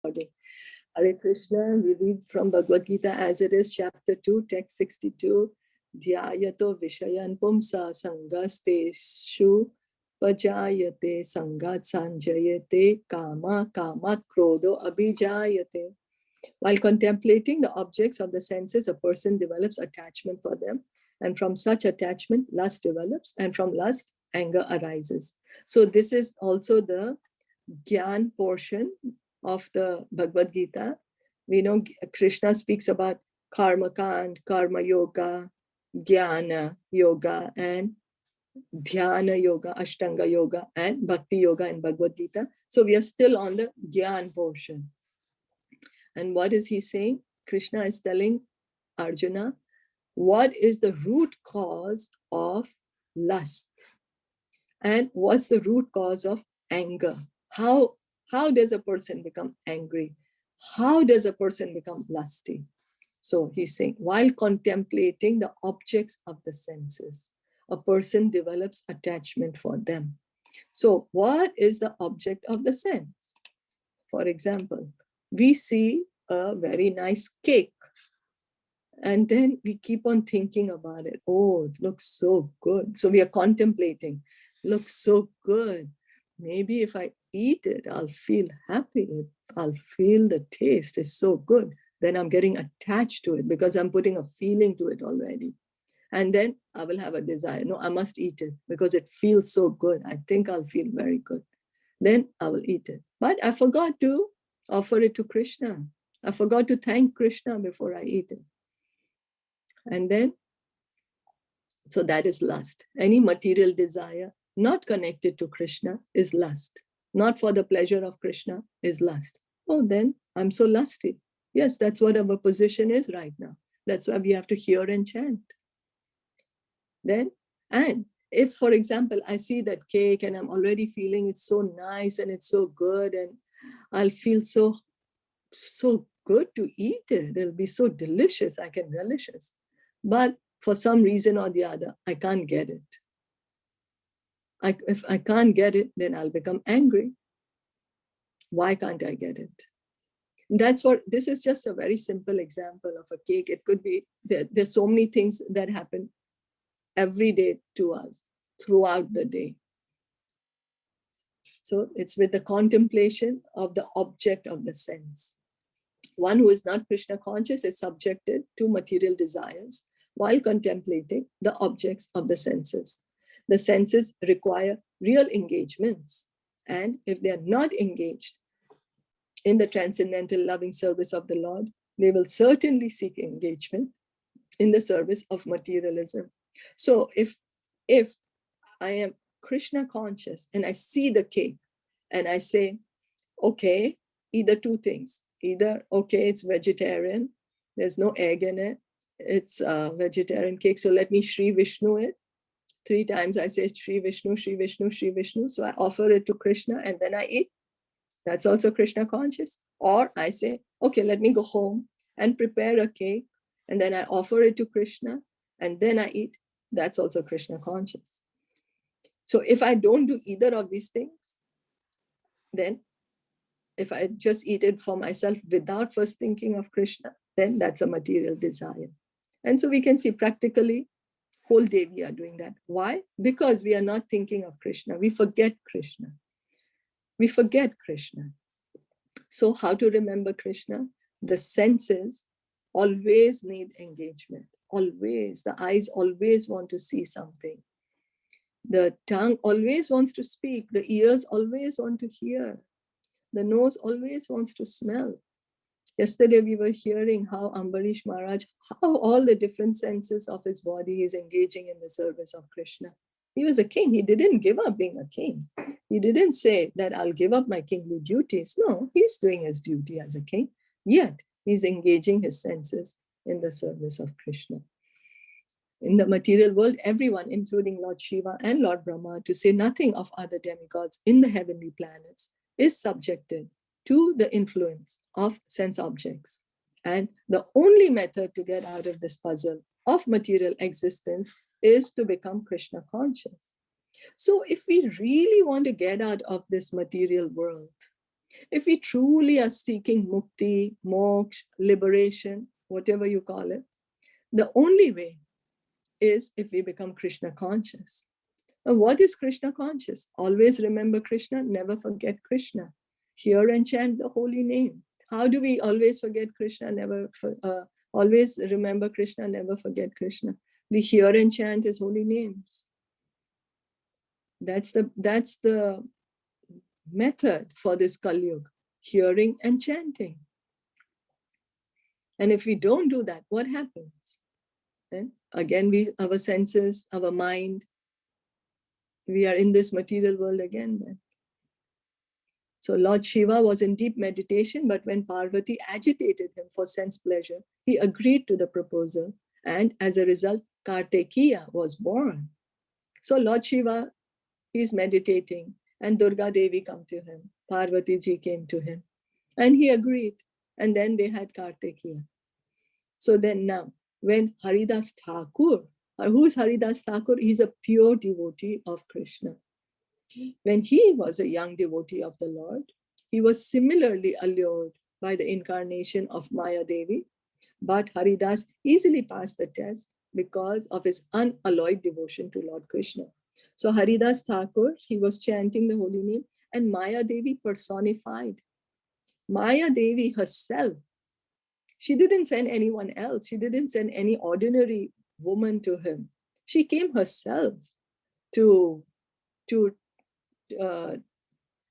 Hare Krishna, we read from Bhagavad Gita as it is, chapter 2, text 62. Dhyayato vishayan pumsa sangaste shu pajayate sangat sanjayate kama kama krodo abhijayate. While contemplating the objects of the senses, a person develops attachment for them. And from such attachment, lust develops. And from lust, anger arises. So this is also the Gyan portion of the Bhagavad Gita. We know Krishna speaks about Karma Kand, Karma Yoga, Jnana Yoga, and Dhyana Yoga, Ashtanga Yoga, and Bhakti Yoga in Bhagavad Gita. So we are still on the Gyan portion. And what is he saying? Krishna is telling Arjuna, what is the root cause of lust? And what's the root cause of anger? How does a person become angry? How does a person become lusty? So he's saying, while contemplating the objects of the senses, a person develops attachment for them. So what is the object of the sense? For example, we see a very nice cake, and then we keep on thinking about it. Oh, it looks so good. So we are contemplating, looks so good. Maybe if I eat it, I'll feel happy. I'll feel the taste is so good. Then I'm getting attached to it because I'm putting a feeling to it already. And then I will have a desire. No, I must eat it because it feels so good. I think I'll feel very good. Then I will eat it. But I forgot to offer it to Krishna. I forgot to thank Krishna before I eat it. And then, so that is lust. Any material desire not connected to Krishna is lust. Not for the pleasure of Krishna is lust. Oh, then I'm so lusty. Yes, that's what our position is right now. That's why we have to hear and chant. Then, and if, for example, I see that cake and I'm already feeling it's so nice and it's so good and I'll feel so good to eat it. It'll be so delicious. I can relish it. But for some reason or the other, I can't get it. If I can't get it, then I'll become angry. Why can't I get it? That's what, this is just a very simple example of a cake. It could be, there's so many things that happen every day to us throughout the day. So it's with the contemplation of the object of the sense. One who is not Krishna conscious is subjected to material desires while contemplating the objects of the senses. The senses require real engagements. And if they are not engaged in the transcendental loving service of the Lord, they will certainly seek engagement in the service of materialism. So if I am Krishna conscious and I see the cake and I say, okay, either two things. Either, okay, it's vegetarian, there's no egg in it, it's a vegetarian cake, so let me Shri Vishnu it. 3 times I say Shri Vishnu, Shri Vishnu, Shri Vishnu. So I offer it to Krishna and then I eat. That's also Krishna conscious. Or I say, okay, let me go home and prepare a cake and then I offer it to Krishna and then I eat. That's also Krishna conscious. So if I don't do either of these things, then if I just eat it for myself without first thinking of Krishna, then that's a material desire. And so we can see practically whole day we are doing that. Why? Because we are not thinking of Krishna. We forget Krishna. We forget Krishna. So how to remember Krishna? The senses always need engagement. Always. The eyes always want to see something. The tongue always wants to speak. The ears always want to hear. The nose always wants to smell. Yesterday we were hearing how Ambarish Maharaj, how all the different senses of his body is engaging in the service of Krishna. He was a king. He didn't give up being a king. He didn't say that I'll give up my kingly duties. No, he's doing his duty as a king. Yet he's engaging his senses in the service of Krishna. In the material world, everyone, including Lord Shiva and Lord Brahma, to say nothing of other demigods in the heavenly planets, is subjected to the influence of sense objects. And the only method to get out of this puzzle of material existence is to become Krishna conscious. So if we really want to get out of this material world, If we truly are seeking mukti, moksha, liberation, whatever you call it, the only way is if we become Krishna conscious. And what is Krishna conscious? Always remember Krishna, never forget Krishna. Hear and chant the holy name. How do we always forget Krishna, always remember Krishna, never forget Krishna? We hear and chant his holy names. That's the method for this Kali Yuga, hearing and chanting. And if we don't do that, what happens? Then again, our senses, our mind, we are in this material world again then. So Lord Shiva was in deep meditation, but when Parvati agitated him for sense pleasure, he agreed to the proposal. And as a result, Kartikeya was born. So Lord Shiva, he's meditating, and Durga Devi come to him. Parvati ji came to him, and he agreed. And then they had Kartikeya. So then now, when Haridas Thakur, who's Haridas Thakur? He's a pure devotee of Krishna. When he was a young devotee of the Lord, he was similarly allured by the incarnation of Maya Devi, but Haridas easily passed the test because of his unalloyed devotion to Lord Krishna. So Haridas Thakur, he was chanting the holy name, and Maya Devi personified. Maya Devi herself, she didn't send anyone else. She didn't send any ordinary woman to him. She came herself to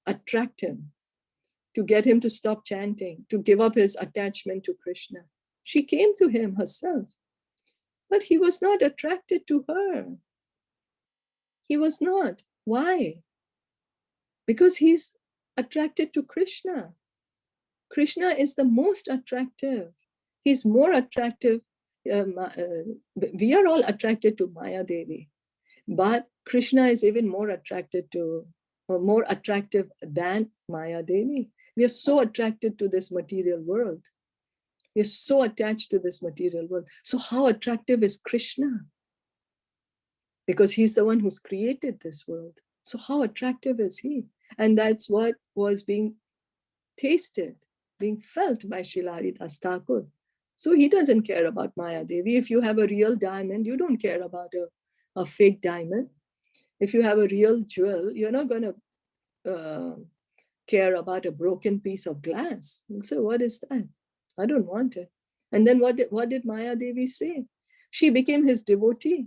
attract him, to get him to stop chanting, to give up his attachment to Krishna. She came to him herself, but he was not attracted to her. He was not. Why? Because he's attracted to Krishna. Krishna is the most attractive. He's more attractive. We are all attracted to Maya Devi, but Krishna is even more attracted more attractive than Maya Devi. We are so attracted to this material world. We are so attached to this material world. So how attractive is Krishna? Because he's the one who's created this world. So how attractive is he? And that's what was being tasted, being felt by Srila Haridas Thakur. So he doesn't care about Maya Devi. If you have a real diamond, you don't care about a fake diamond. If you have a real jewel, you're not going to care about a broken piece of glass. You'll say, what is that? I don't want it. And then what did Maya Devi say? She became his devotee.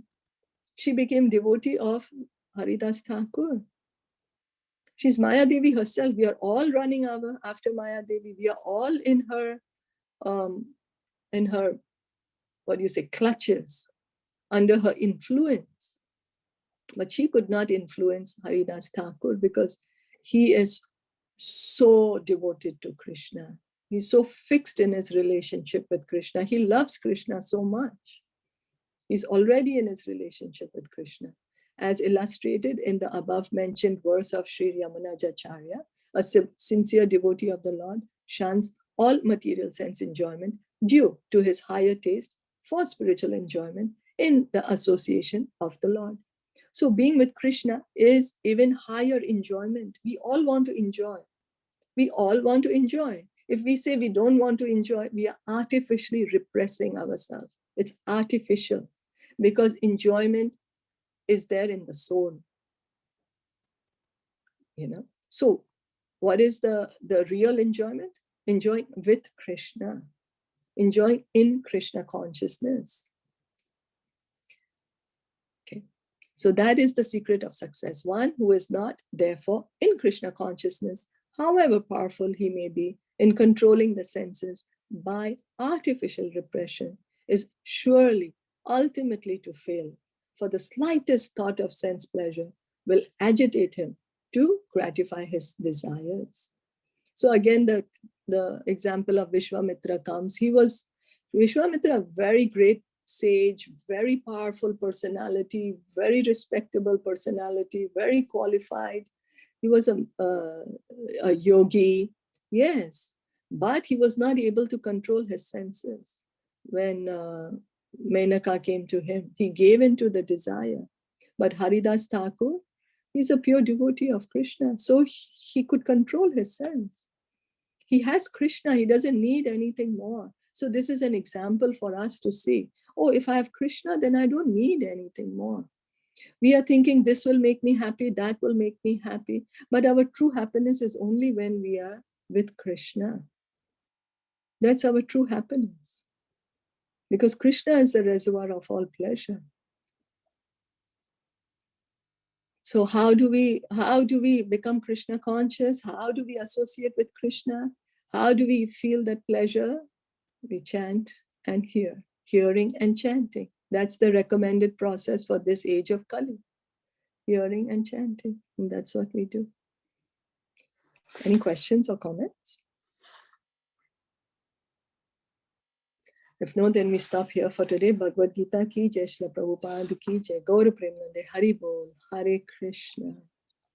She became devotee of Haridas Thakur. She's Maya Devi herself. We are all running after Maya Devi. We are all in her, clutches, under her influence. But she could not influence Haridas Thakur because he is so devoted to Krishna. He's so fixed in his relationship with Krishna. He loves Krishna so much. He's already in his relationship with Krishna. As illustrated in the above mentioned verse of Sri Yamunajacharya, a sincere devotee of the Lord shuns all material sense enjoyment due to his higher taste for spiritual enjoyment in the association of the Lord. So being with Krishna is even higher enjoyment. We all want to enjoy. We all want to enjoy. If we say we don't want to enjoy, we are artificially repressing ourselves. It's artificial because enjoyment is there in the soul. So what is the real enjoyment? Enjoying with Krishna, enjoying in Krishna consciousness. Okay, so that is the secret of success. One who is not, therefore, in Krishna consciousness, however powerful he may be in controlling the senses by artificial repression, is surely ultimately to fail, for the slightest thought of sense pleasure will agitate him to gratify his desires. So again, the example of Vishwamitra comes. Vishwamitra, a very great sage, very powerful personality, very respectable personality, very qualified. He was a yogi, yes, but he was not able to control his senses. When Menaka came to him, he gave in to the desire. But Haridas Thakur, he's a pure devotee of Krishna, so he could control his sense. He has Krishna, he doesn't need anything more. So this is an example for us to see, oh, if I have Krishna, then I don't need anything more. We are thinking this will make me happy, that will make me happy. But our true happiness is only when we are with Krishna. That's our true happiness. Because Krishna is the reservoir of all pleasure. So how do we become Krishna conscious? How do we associate with Krishna? How do we feel that pleasure? We chant and hear, hearing and chanting. That's the recommended process for this age of Kali. Hearing and chanting. And that's what we do. Any questions or comments? If no, then we stop here for today. Bhagavad Gita ki jai, Srila Prabhupada ki jai, Gaura Premanande, Hari Bol, Hare Krishna.